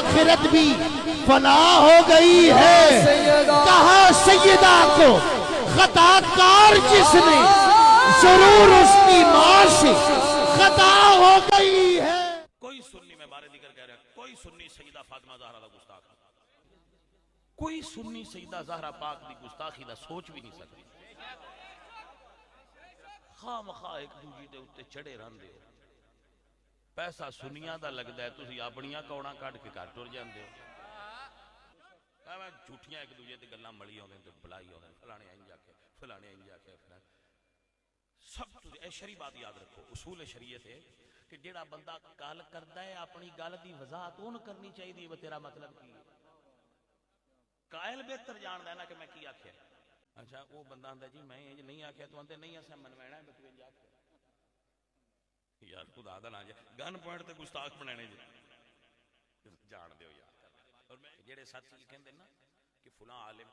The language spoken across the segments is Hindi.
आखिरत भी फना हो गई है। कहा सैयदा को खताकार जिसने, जरूर उसकी मां से खता हो गई है। कोई सुन्नी, मैं बारे दिक्र कह रहा, कोई सुन्नी सईदा फातिमा ज़हरा दा गुस्ताख, कोई सुन्नी सईदा ज़हरा पाक दी गुस्ताखी दा सोच भी नहीं सकती। खामखा एक दूजे दे उत्ते चढ़े रहंदे हो, पैसा सुनिया दा लगदा है, तुसी अपनियां कौड़ा कट के घर टुर जांदे हो। झूठियां एक दूजे ते गल्लां मली आउंदे ते बुलाई आउंदे, फलाने इंज आखे, फलाने इंज आखे। सब तुसी शरी बात याद रखो, उसूल शरीयत है कि जेड़ा बंदा गल करदा है अपनी गल दी वजाहत उन करनी चाहिए, वो तेरा मतलब की है। कायल बेहतर जानदा है ना कि मैं की आख्या। अच्छा वो बंदा आंदा जी मैं इंज नहीं आख्या, तो आंदे नहीं असा मनवाना है तू इंज आख्या। यार खुदा दा ना गन पॉइंट ते गुस्ताख बनाने जी जान दो यार। और मैं जेड़े सच कहंदे ना कि फुला आलिम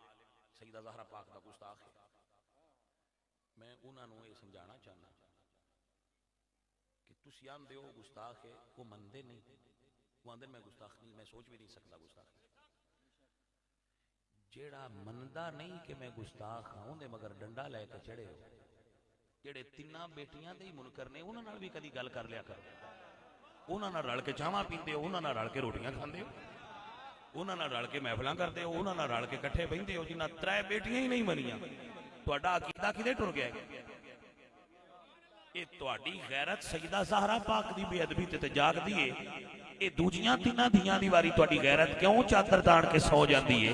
सईदा ज़हरा पाक दा गुस्ताख है, मैं उन्होंने ये समझाना चाहना कि तुसी आंदे हो गुस्ताख है, वो मनते नहीं, वो आंदे मैं गुस्ताख नहीं, मैं सोच भी नहीं सकता गुस्ताख। जेड़ा मनदा नहीं कि मैं गुस्ताख हाँ, उन्हें मगर डंडा लैके चढ़े हो। जेड़े तिना बेटियां दे ही मुनकर ने, उन्हां भी कदी गल कर लिया करो। उन्हां रल के चावां पींदे हो, उन्हां रल के रोटियां खांदे हो, उन्हां रल के महफिलां करते हो, उन्हां रल के कट्ठे बहिंदे हो। जिन्हां 3 बेटियां ही नहीं मनियां, तुहाडा अकीदा किदे टुर गया? ये तुहाडी गैरत सईदा ज़हरा पाक दी बेअदबी ते जागदी है। ये दूजियां तिन्हां दियां दी वारी तुहाडी गैरत क्यों चादर ताण के सौ जांदी है?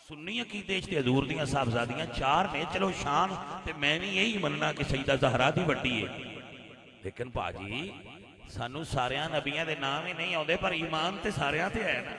सुन्नी अकीदे च हजूर दियां साहबजादियां 4 ने, चलो शान ते मैं भी यही मनना कि सईदा ज़हरा दी वड्डी है। लेकिन भाजी सानू सारियां नबियां दे नाम ही नहीं आउंदे, पर ईमान ते सारियां ते है ना।